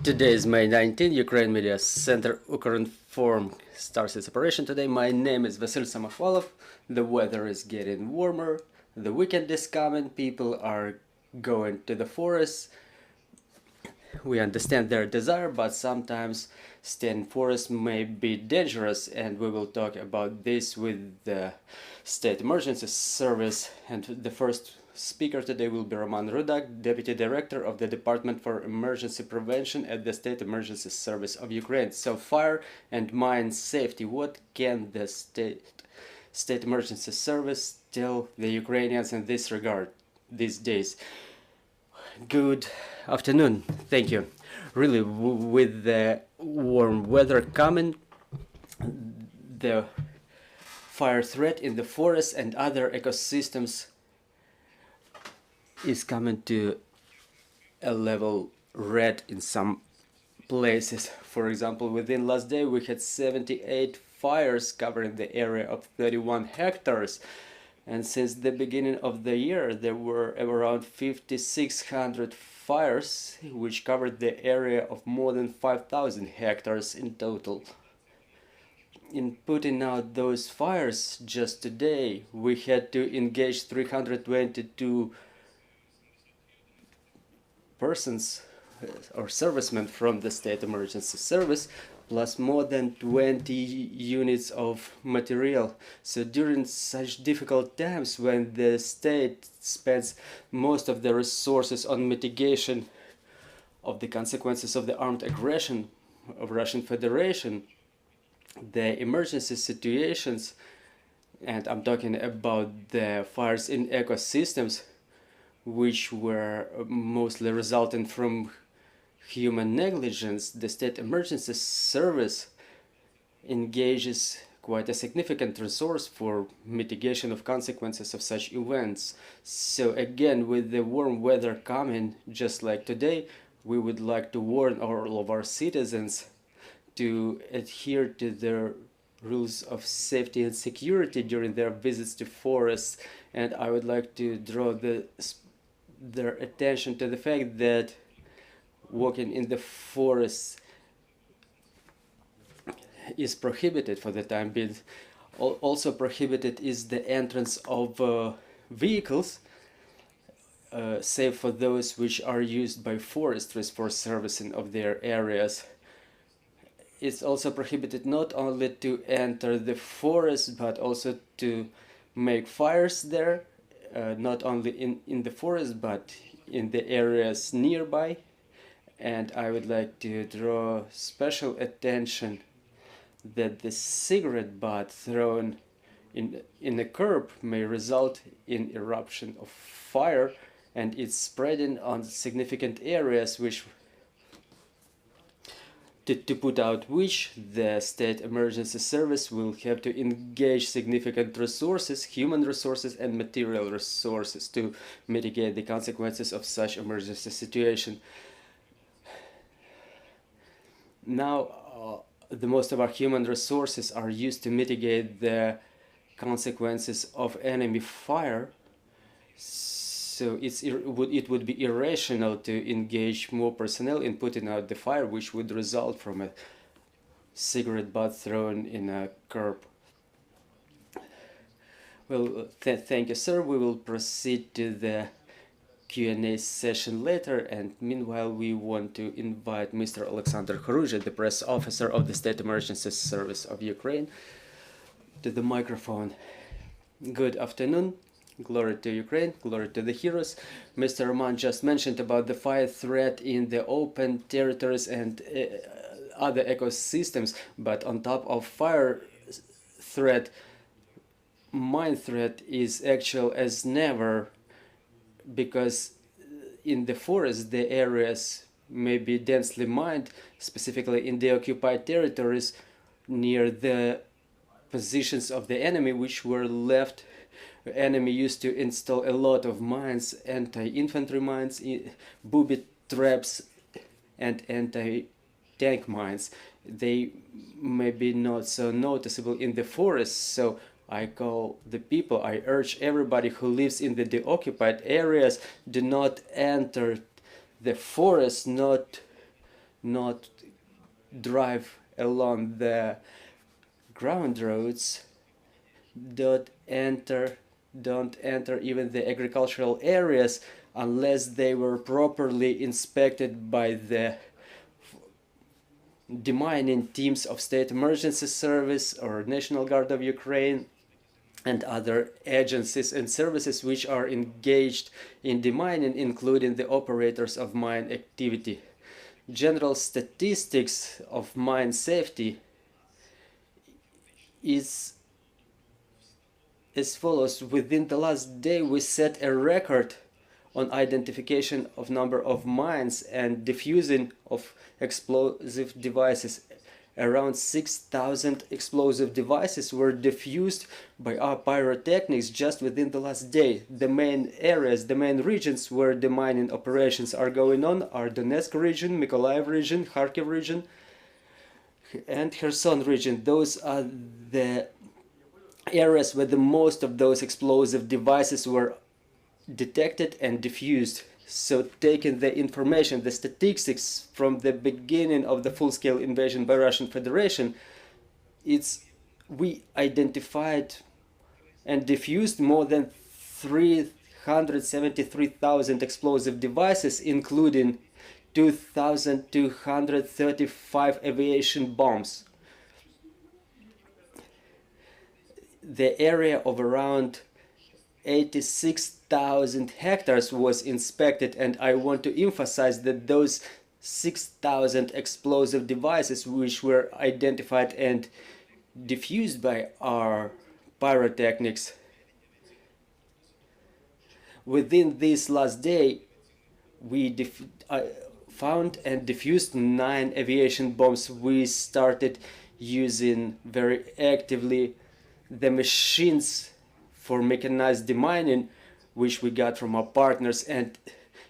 Today is May 19, Ukraine Media Center Ukrinform starts its operation today. My name is Vasyl Samokhvalov. The weather is getting warmer. The weekend is coming. People are going to the forest. We understand their desire, but sometimes staying in forest may be dangerous, and we will talk about this with the State Emergency Service. And the first speaker today will be Roman Rudak, Deputy Director of the Department for Emergency Prevention at the State Emergency Service of Ukraine. So, fire and mine safety, what can the State Emergency Service tell the Ukrainians in this regard these days? Good afternoon. Thank you. Really, with the warm weather coming, the fire threat in the forests and other ecosystems is coming to a level red in some places. For example, within last day we had 78 fires covering the area of 31 hectares. And since the beginning of the year, there were around 5,600 fires, which covered the area of more than 5,000 hectares in total. In putting out those fires just today, we had to engage 322 persons or servicemen from the State Emergency Service, plus more than 20 units of material. So during such difficult times, when the state spends most of the resources on mitigation of the consequences of the armed aggression of Russian Federation, the emergency situations, and I'm talking about the fires in ecosystems, which were mostly resulting from human negligence, the State Emergency Service engages quite a significant resource for mitigation of consequences of such events. So again, with the warm weather coming, just like today, we would like to warn all of our citizens to adhere to the rules of safety and security during their visits to forests. And I would like to draw their attention to the fact that walking in the forest is prohibited for the time being. Also prohibited is the entrance of vehicles, save for those which are used by foresters for servicing of their areas. It's also prohibited not only to enter the forest, but also to make fires there, not only in the forest, but in the areas nearby. And I would like to draw special attention that the cigarette butt thrown in a curb may result in eruption of fire, and it's spreading on significant areas which to put out which the State Emergency Service will have to engage significant resources, human resources and material resources, to mitigate the consequences of such emergency situation. Now, the most of our human resources are used to mitigate the consequences of enemy fire, so it would be irrational to engage more personnel in putting out the fire, which would result from a cigarette butt thrown in a curb. Well, thank you, sir. We will proceed to the Q&A session later, and meanwhile we want to invite Mr. Oleksandr Khorunzhyy, the press officer of the State Emergency Service of Ukraine, to the microphone. Good afternoon. Glory to Ukraine, glory to the heroes. Mr. Roman just mentioned about the fire threat in the open territories and other ecosystems, but on top of fire threat, mine threat is actual as never, because in the forest the areas may be densely mined, specifically in the occupied territories near the positions of the enemy, which were left. The enemy used to install a lot of mines, anti-infantry mines, booby traps and anti-tank mines. They may be not so noticeable in the forest, so I call the people, I urge everybody who lives in the deoccupied areas, do not enter the forest, not drive along the ground roads, don't enter even the agricultural areas unless they were properly inspected by the demining teams of State Emergency Service or National Guard of Ukraine and other agencies and services which are engaged in demining, including the operators of mine activity. General statistics of mine safety is as follows. Within the last day we set a record on identification of number of mines and diffusing of explosive devices. Around 6,000 explosive devices were diffused by our pyrotechnics just within the last day. The main areas, the main regions where the mining operations are going on are Donetsk region, Mykolaiv region, Kharkiv region, and Kherson region. Those are the areas where the most of those explosive devices were detected and diffused. So taking the information, the statistics from the beginning of the full-scale invasion by Russian Federation, we identified and diffused more than 373,000 explosive devices, including 2,235 aviation bombs. The area of around 86,000 hectares was inspected, and I want to emphasize that those 6,000 explosive devices which were identified and diffused by our pyrotechnics, within this last day we found and diffused 9 aviation bombs. We started using very actively the machines for mechanized demining which we got from our partners, and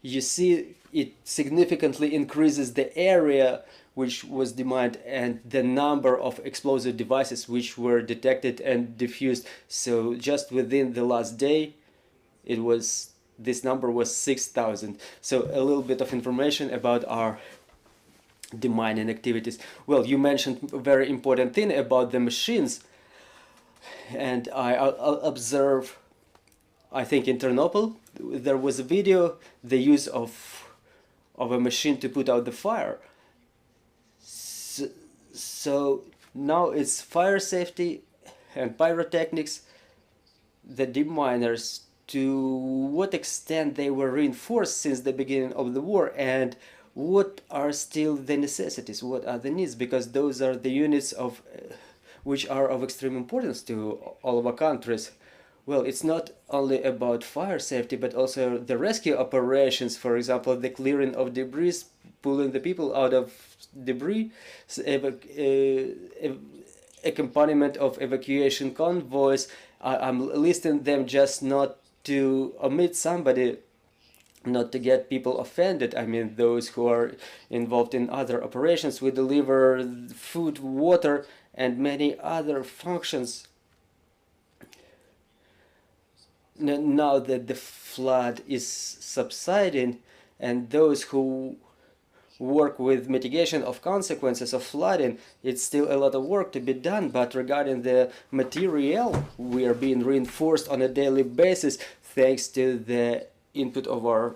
you see it significantly increases the area which was demined and the number of explosive devices which were detected and diffused. So just within the last day this number was 6,000. So a little bit of information about our demining activities. Well, you mentioned a very important thing about the machines, and I observe, I think in Ternopil there was a video, the use of a machine to put out the fire. So now it's fire safety and pyrotechnics, the deminers, to what extent they were reinforced since the beginning of the war, and what are still the necessities, what are the needs, because those are the units of which are of extreme importance to all of our countries. Well, it's not only about fire safety, but also the rescue operations, for example, the clearing of debris, pulling the people out of debris, accompaniment of evacuation convoys. I'm listing them just not to omit somebody, not to get people offended. I mean, those who are involved in other operations. We deliver food, water, and many other functions. Now that the flood is subsiding, and those who work with mitigation of consequences of flooding, it's still a lot of work to be done. But regarding the material, we are being reinforced on a daily basis thanks to the input of our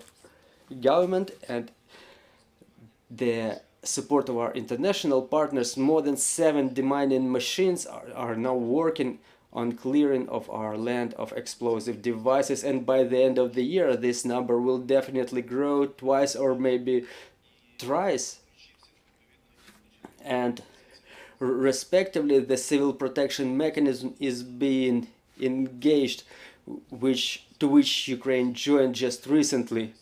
government and the support of our international partners. More than 7 demining machines are now working on clearing of our land of explosive devices, and by the end of the year this number will definitely grow twice or maybe thrice. And respectively, the civil protection mechanism is being engaged, to which Ukraine joined just recently.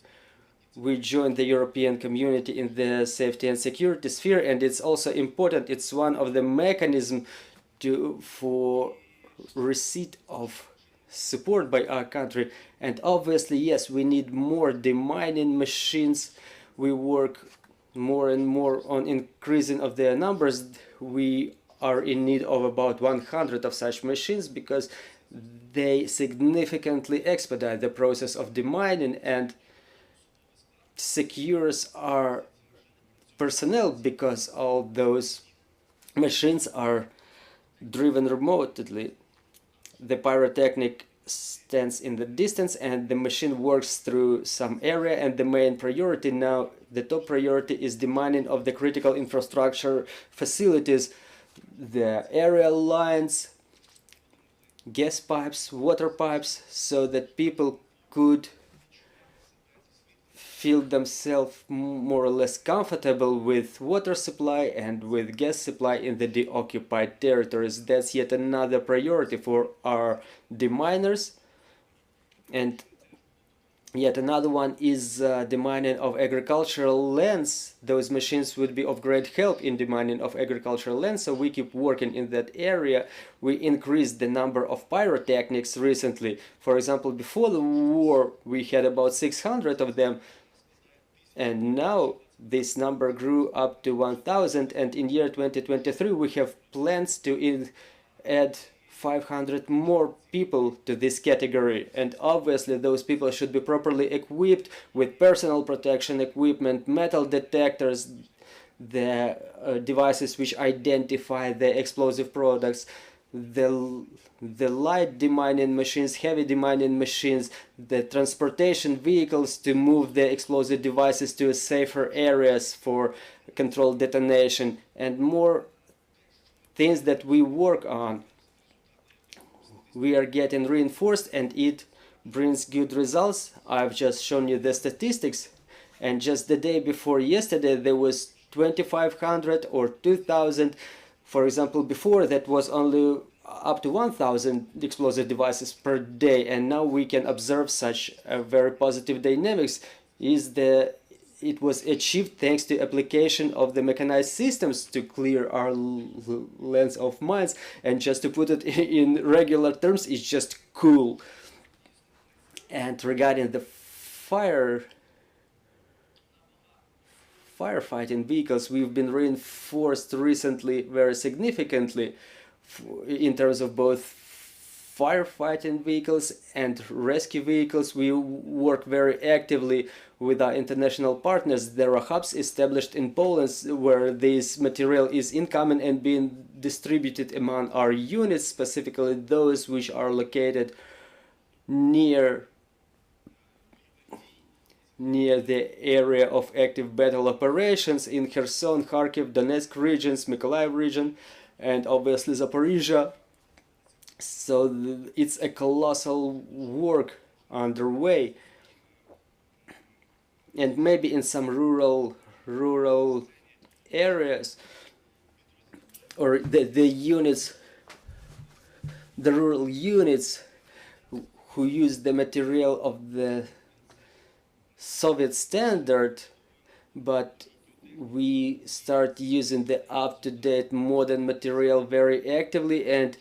We joined the European community in the safety and security sphere, and it's also important. It's one of the mechanisms for receipt of support by our country. And obviously, yes, we need more demining machines. We work more and more on increasing of their numbers. We are in need of about 100 of such machines because they significantly expedite the process of demining and secures our personnel, because all those machines are driven remotely. The pyrotechnic stands in the distance and the machine works through some area, and the main priority now, the top priority, is demining of the critical infrastructure facilities, the aerial lines, gas pipes, water pipes, so that people could feel themselves more or less comfortable with water supply and with gas supply in the deoccupied territories. That's yet another priority for our deminers. And yet another one is demining of agricultural lands. Those machines would be of great help in demining of agricultural lands, so we keep working in that area. We increased the number of pyrotechnics recently. For example, before the war we had about 600 of them, and now this number grew up to 1000, and in year 2023 we have plans to add 500 more people to this category. And obviously those people should be properly equipped with personal protection equipment, metal detectors, the devices which identify the explosive products, the light demining machines, heavy demining machines, the transportation vehicles to move the explosive devices to safer areas for controlled detonation, and more things that we work on. We are getting reinforced and it brings good results. I've just shown you the statistics, and just the day before yesterday there was 2500 or 2000. For example, before that was only up to 1000 explosive devices per day, and now we can observe such a very positive dynamics. It was achieved thanks to application of the mechanized systems to clear our lands of mines. And just to put it in regular terms, it's just cool. And regarding the firefighting vehicles, we've been reinforced recently very significantly in terms of both firefighting vehicles and rescue vehicles. We work very actively with our international partners. There are hubs established in Poland where this material is incoming and being distributed among our units, specifically those which are located near the area of active battle operations in Kherson, Kharkiv, Donetsk regions, Mykolaiv region, and obviously Zaporizhia. So it's a colossal work underway. And maybe in some rural areas, or the rural units who use the material of the Soviet standard, but we start using the up-to-date modern material very actively, and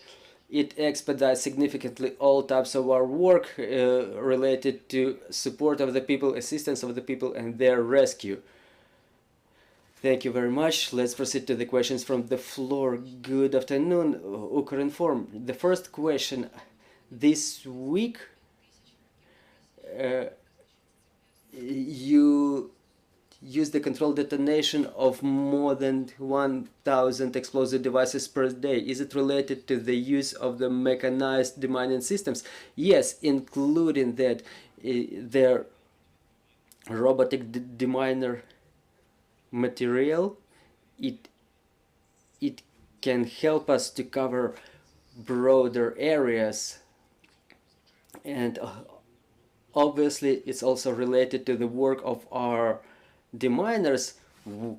it expedites significantly all types of our work related to support of the people, assistance of the people, and their rescue. Thank you very much. Let's proceed to the questions from the floor. Good afternoon, Ukrinform. The first question: this week you use the controlled detonation of more than 1000 explosive devices per day. Is it related to the use of the mechanized demining systems? Yes, including that their robotic deminer material. It can help us to cover broader areas, and obviously it's also related to the work of our deminers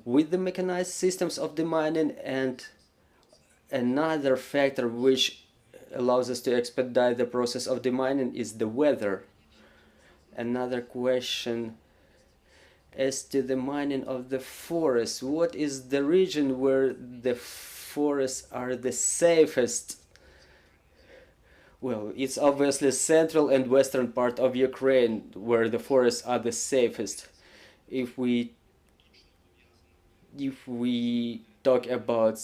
with the mechanized systems of demining. And another factor which allows us to expedite the process of demining is the weather. Another question as to the mining of the forests: what is the region where the forests are the safest? Well, it's obviously central and western part of Ukraine where the forests are the safest. If we talk about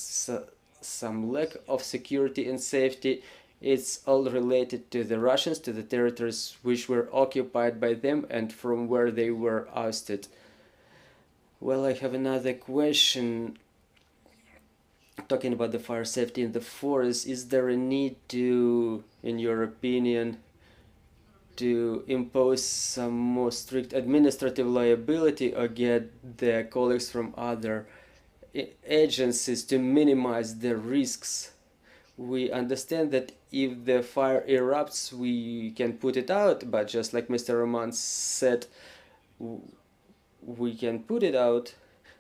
some lack of security and safety. It's all related to the Russians, to the territories which were occupied by them and from where they were ousted. Well, I have another question. Talking about the fire safety in the forest, is there a need to, in your opinion, to impose some more strict administrative liability or get the colleagues from other agencies to minimize the risks? We understand that if the fire erupts, we can put it out, but just like Mr. Roman said, we can put it out,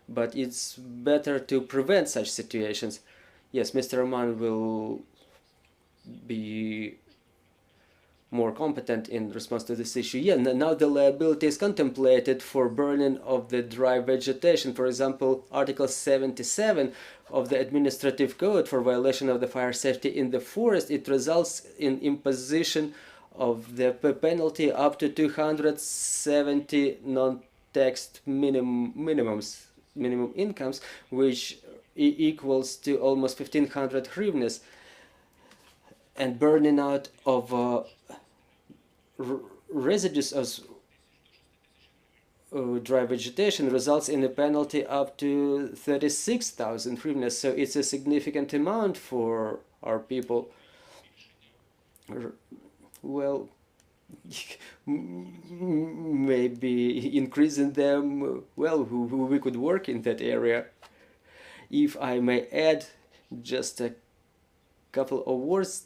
but it's better to prevent such situations. Yes, Mr. Roman will be more competent in response to this issue. Yeah, now the liability is contemplated for burning of the dry vegetation. For example, Article 77 of the Administrative Code for violation of the fire safety in the forest, it results in imposition of the penalty up to 270 non-taxed minimum incomes, which equals to almost 1500 hryvnias. And burning out of residues of dry vegetation results in a penalty up to 36,000 hryvnias. So it's a significant amount for our people. Well, maybe increasing them, well, we could work in that area. If I may add just a couple of words,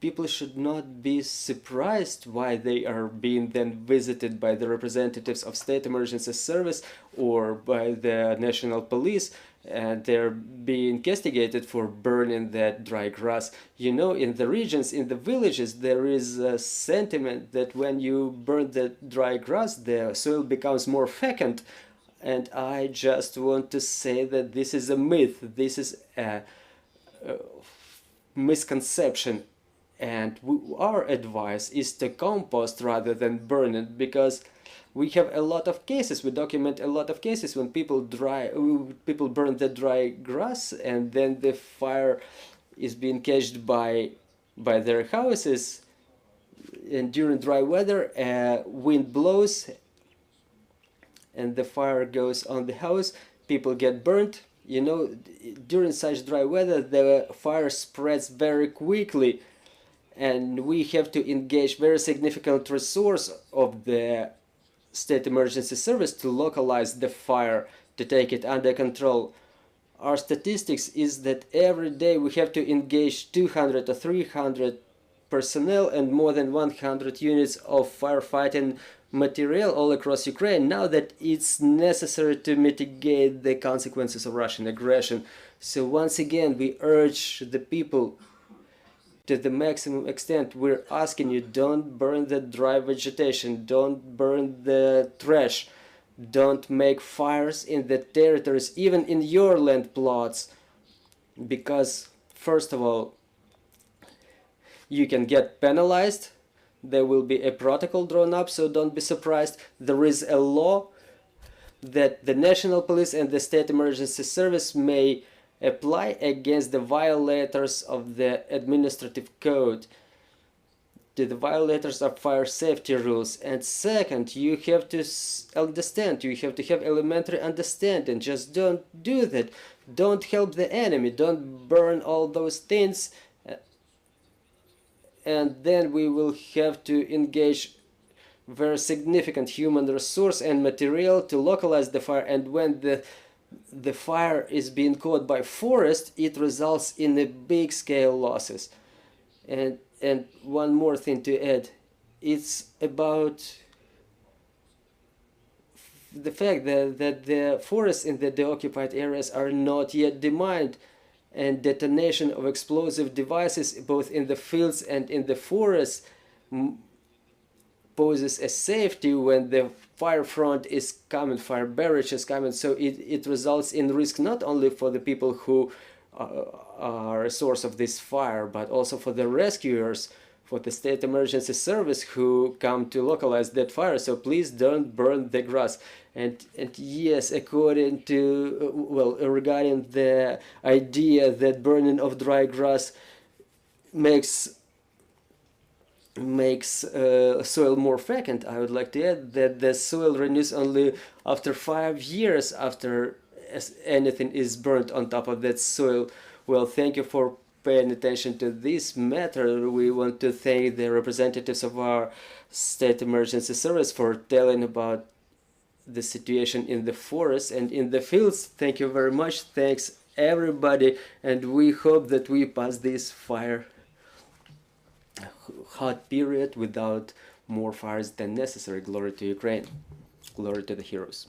people should not be surprised why they are being then visited by the representatives of State Emergency Service or by the National Police, and they're being castigated for burning that dry grass. You know, in the regions, in the villages, there is a sentiment that when you burn the dry grass, the soil becomes more fecund. And I just want to say that this is a myth, this is a misconception. And our advice is to compost rather than burn it, because we have a lot of cases, we document a lot of cases when people burn the dry grass and then the fire is being catched by their houses, and during dry weather wind blows and the fire goes on the house, people get burnt. You know, during such dry weather the fire spreads very quickly, and we have to engage very significant resource of the State Emergency Service to localize the fire, to take it under control. Our statistics is that every day we have to engage 200 or 300 personnel and more than 100 units of firefighting material all across Ukraine, now that it's necessary to mitigate the consequences of Russian aggression. So once again, we urge the people to the maximum extent. We're asking you, don't burn the dry vegetation, don't burn the trash, don't make fires in the territories, even in your land plots, because first of all, you can get penalized. There will be a protocol drawn up, so don't be surprised. There is a law that the National Police and the State Emergency Service may apply against the violators of the administrative code, to the violators of fire safety rules. And second, you have to understand, you have to have elementary understanding. Just don't do that. Don't help the enemy, don't burn all those things, and then we will have to engage very significant human resource and material to localize the fire. And when the fire is being caught by forest, it results in a big scale losses. And one more thing to add, it's about the fact that the forests in the occupied areas are not yet demined, and detonation of explosive devices both in the fields and in the forests poses a safety when the fire front is coming, fire barrage is coming. So it results in risk not only for the people who are a source of this fire, but also for the rescuers, the state emergency service who come to localize that fire. So please don't burn the grass. And yes, according to regarding the idea that burning of dry grass makes soil more fecund, I would like to add that the soil renews only after 5 years after anything is burnt on top of that soil. Well, thank you for paying attention to this matter. We want to thank the representatives of our state emergency service for telling about the situation in the forest and in the fields. Thank you very much. Thanks everybody, and we hope that we pass this hot period without more fires than necessary. Glory to Ukraine. Glory to the heroes.